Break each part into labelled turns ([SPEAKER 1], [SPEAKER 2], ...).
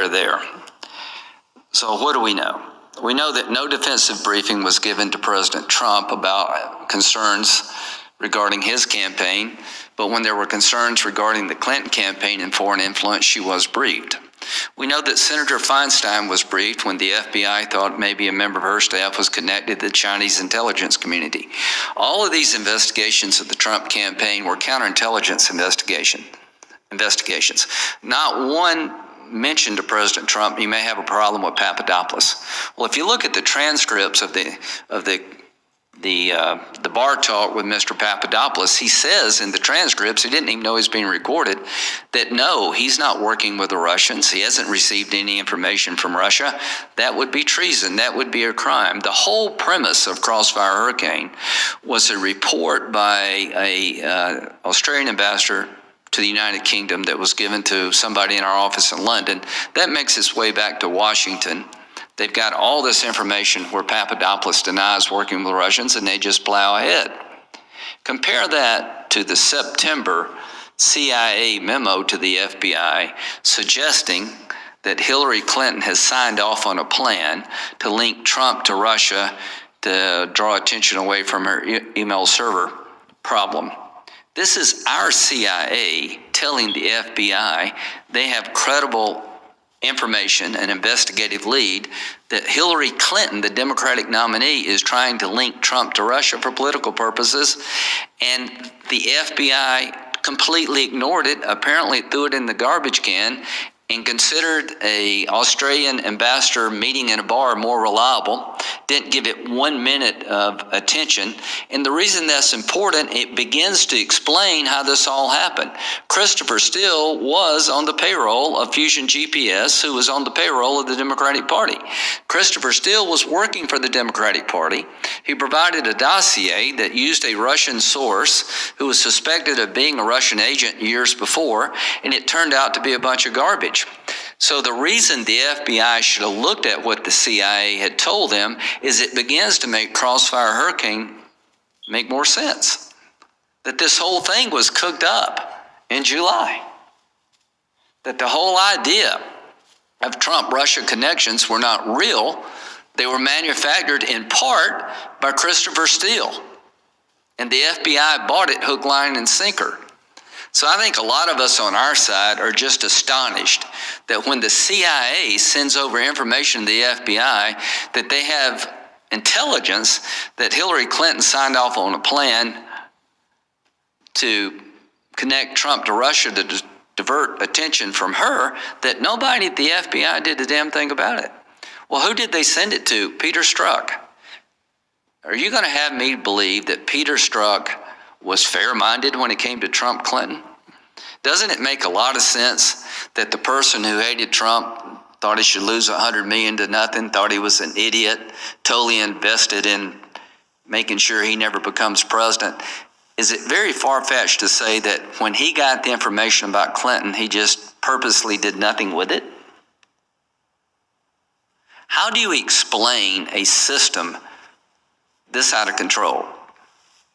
[SPEAKER 1] there. So what do we know? We know that no defensive briefing was given to President Trump about concerns regarding his campaign, but when there were concerns regarding the Clinton campaign and foreign influence, she was briefed. We know that Senator Feinstein was briefed when the FBI thought maybe a member of her staff was connected to the Chinese intelligence community. All of these investigations of the Trump campaign were counterintelligence investigations. Not one mentioned to President Trump, you may have a problem with Papadopoulos. Well, if you look at the transcripts of the bar talk with Mr. Papadopoulos, he says in the transcripts, he didn't even know he was being recorded, that no, he's not working with the Russians. He hasn't received any information from Russia. That would be treason. That would be a crime. The whole premise of Crossfire Hurricane was a report by a Australian ambassador to the United Kingdom that was given to somebody in our office in London. That makes its way back to Washington. They've got all this information where Papadopoulos denies working with Russians, and they just plow ahead. Compare that to the September CIA memo to the FBI suggesting that Hillary Clinton has signed off on a plan to link Trump to Russia to draw attention away from her email server problem. This is our CIA telling the FBI they have credible information, an investigative lead, that Hillary Clinton, the Democratic nominee, is trying to link Trump to Russia for political purposes, and the FBI completely ignored it, apparently threw it in the garbage can, and considered a Australian ambassador meeting in a bar more reliable, didn't give it 1 minute of attention. And the reason that's important, it begins to explain how this all happened. Christopher Steele was on the payroll of Fusion GPS, who was on the payroll of the Democratic Party. Christopher Steele was working for the Democratic Party. He provided a dossier that used a Russian source who was suspected of being a Russian agent years before, and it turned out to be a bunch of garbage. So the reason the FBI should have looked at what the CIA had told them is it begins to make Crossfire Hurricane make more sense. That this whole thing was cooked up in July. That the whole idea of Trump-Russia connections were not real. They were manufactured in part by Christopher Steele. And the FBI bought it hook, line, and sinker. So I think a lot of us on our side are just astonished that when the CIA sends over information to the FBI, that they have intelligence that Hillary Clinton signed off on a plan to connect Trump to Russia to divert attention from her, that nobody at the FBI did a damn thing about it. Well, who did they send it to? Peter Strzok. Are you going to have me believe that Peter Strzok was fair-minded when it came to Trump Clinton? Doesn't it make a lot of sense that the person who hated Trump thought he should lose $100 million to nothing, thought he was an idiot, totally invested in making sure he never becomes president? Is it very far-fetched to say that when he got the information about Clinton, he just purposely did nothing with it? How do you explain a system this out of control?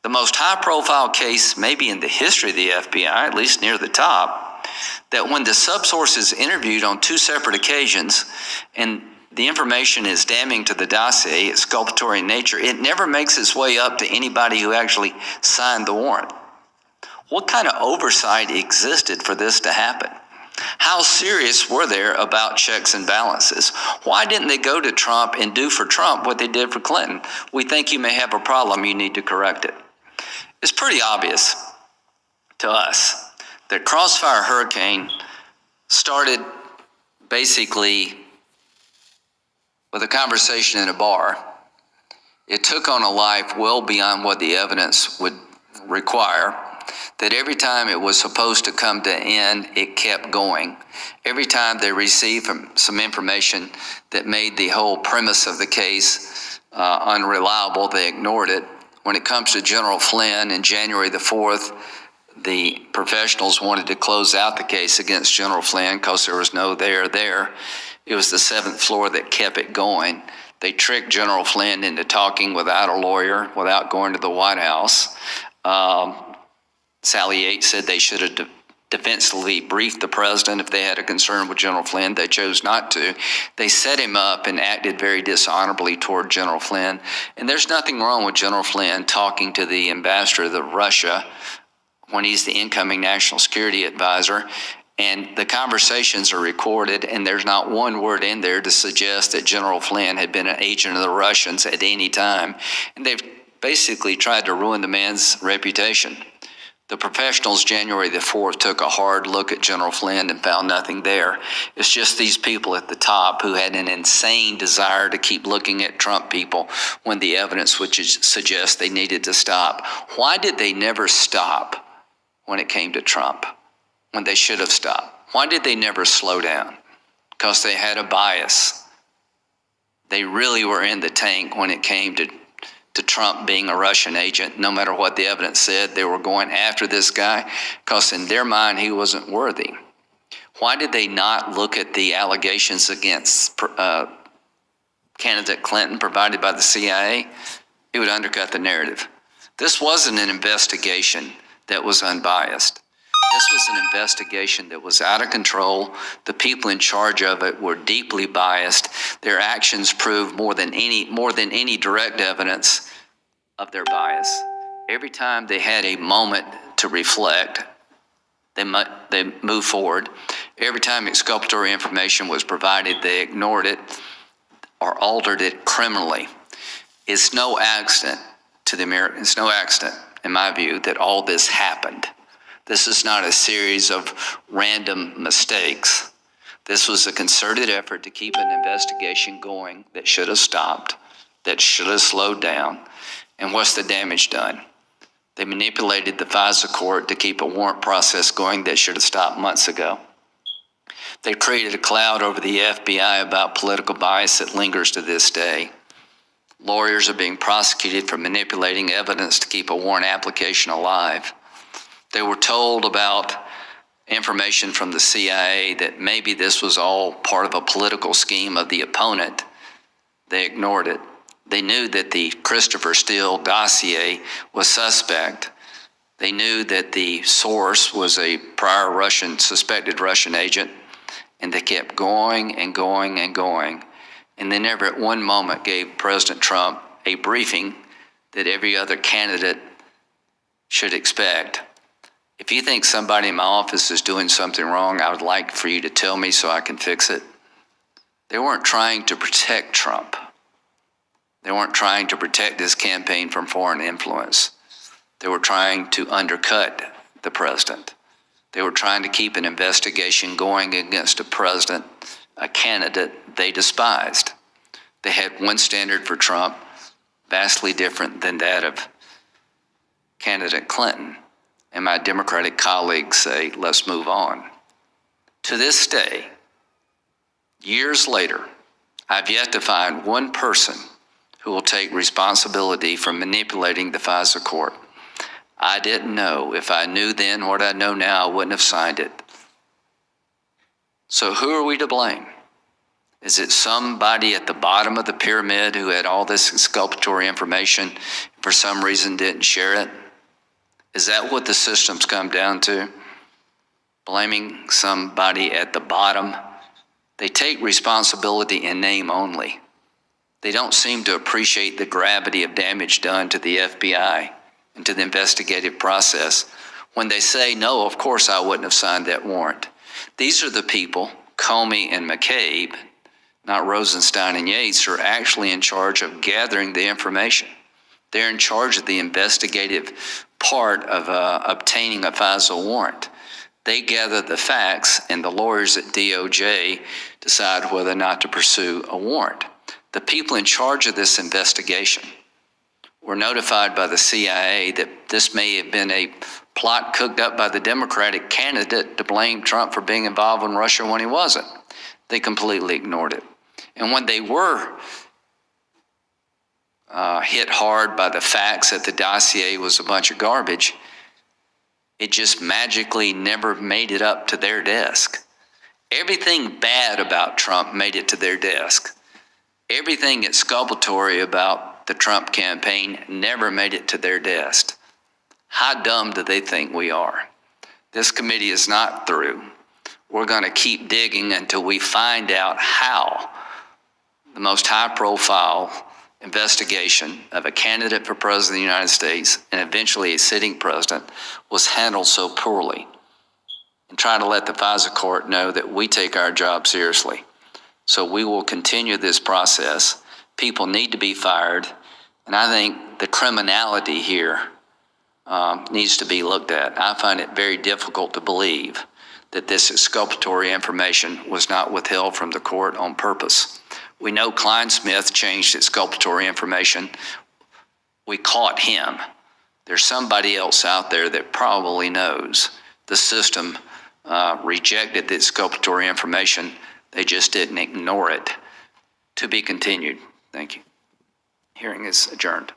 [SPEAKER 1] The most high-profile case maybe in the history of the FBI, at least near the top, that when the subsource is interviewed on 2 separate occasions and the information is damning to the dossier, it's exculpatory in nature, it never makes its way up to anybody who actually signed the warrant. What kind of oversight existed for this to happen? How serious were they about checks and balances? Why didn't they go to Trump and do for Trump what they did for Clinton? We think you may have a problem, you need to correct it. It's pretty obvious to us that Crossfire Hurricane started basically with a conversation in a bar. It took on a life well beyond what the evidence would require, that every time it was supposed to come to an end, it kept going. Every time they received some information that made the whole premise of the case unreliable, they ignored it. When it comes to General Flynn, in January the 4th, the professionals wanted to close out the case against General Flynn because there was no there. It was the 7th floor that kept it going. They tricked General Flynn into talking without a lawyer, without going to the White House. Sally Yates said they should have defensively briefed the president if they had a concern with General Flynn. They chose not to. They set him up and acted very dishonorably toward General Flynn. And there's nothing wrong with General Flynn talking to the ambassador of Russia when he's the incoming national security advisor. And the conversations are recorded, and there's not one word in there to suggest that General Flynn had been an agent of the Russians at any time. And they've basically tried to ruin the man's reputation. The professionals January the 4th took a hard look at General Flynn and found nothing there. It's just these people at the top who had an insane desire to keep looking at Trump people when the evidence would suggest they needed to stop. Why did they never stop when it came to Trump, when they should have stopped? Why did they never slow down? Because they had a bias. They really were in the tank when it came to Trump being a Russian agent. No matter what the evidence said, they were going after this guy because in their mind he wasn't worthy. Why did they not look at the allegations against candidate Clinton provided by the CIA? It would undercut the narrative. This wasn't an investigation that was unbiased. This was an investigation that was out of control. The people in charge of it were deeply biased. Their actions proved more than any direct evidence of their bias. Every time they had a moment to reflect, they moved forward. Every time exculpatory information was provided, they ignored it or altered it criminally. It's no accident to the Americans. It's no accident, in my view, that all this happened. This is not a series of random mistakes. This was a concerted effort to keep an investigation going that should have stopped, that should have slowed down. And what's the damage done? They manipulated the FISA court to keep a warrant process going that should have stopped months ago. They created a cloud over the FBI about political bias that lingers to this day. Lawyers are being prosecuted for manipulating evidence to keep a warrant application alive. They were told about information from the CIA that maybe this was all part of a political scheme of the opponent. They ignored it. They knew that the Christopher Steele dossier was suspect. They knew that the source was a prior suspected Russian agent, and they kept going and going and going. And they never at one moment gave President Trump a briefing that every other candidate should expect. If you think somebody in my office is doing something wrong, I would like for you to tell me so I can fix it. They weren't trying to protect Trump. They weren't trying to protect his campaign from foreign influence. They were trying to undercut the president. They were trying to keep an investigation going against a president, a candidate they despised. They had one standard for Trump, vastly different than that of candidate Clinton. And my Democratic colleagues say, let's move on. To this day, years later, I've yet to find one person who will take responsibility for manipulating the FISA court. I didn't know. If I knew then what I know now, I wouldn't have signed it. So who are we to blame? Is it somebody at the bottom of the pyramid who had all this exculpatory information and for some reason didn't share it? Is that what the system's come down to? Blaming somebody at the bottom? They take responsibility in name only. They don't seem to appreciate the gravity of damage done to the FBI and to the investigative process when they say, no, of course I wouldn't have signed that warrant. These are the people, Comey and McCabe, not Rosenstein and Yates, who are actually in charge of gathering the information. They're in charge of the investigative part of obtaining a FISA warrant. They gather the facts, and the lawyers at DOJ decide whether or not to pursue a warrant. The people in charge of this investigation were notified by the CIA that this may have been a plot cooked up by the Democratic candidate to blame Trump for being involved in Russia when he wasn't. They completely ignored it. And when they were hit hard by the facts that the dossier was a bunch of garbage, it just magically never made it up to their desk. Everything bad about Trump made it to their desk. Everything exculpatory about the Trump campaign never made it to their desk. How dumb do they think we are? This committee is not through. We're going to keep digging until we find out how the most high-profile investigation of a candidate for president of the United States and eventually a sitting president was handled so poorly, and try to let the FISA court know that we take our job seriously. So we will continue this process. People need to be fired, and I think the criminality here needs to be looked at. I find it very difficult to believe that this exculpatory information was not withheld from the court on purpose. We know Klein Smith changed exculpatory information. We caught him. There's somebody else out there that probably knows. The system rejected the exculpatory information. They just didn't ignore it. To be continued. Thank you. Hearing is adjourned.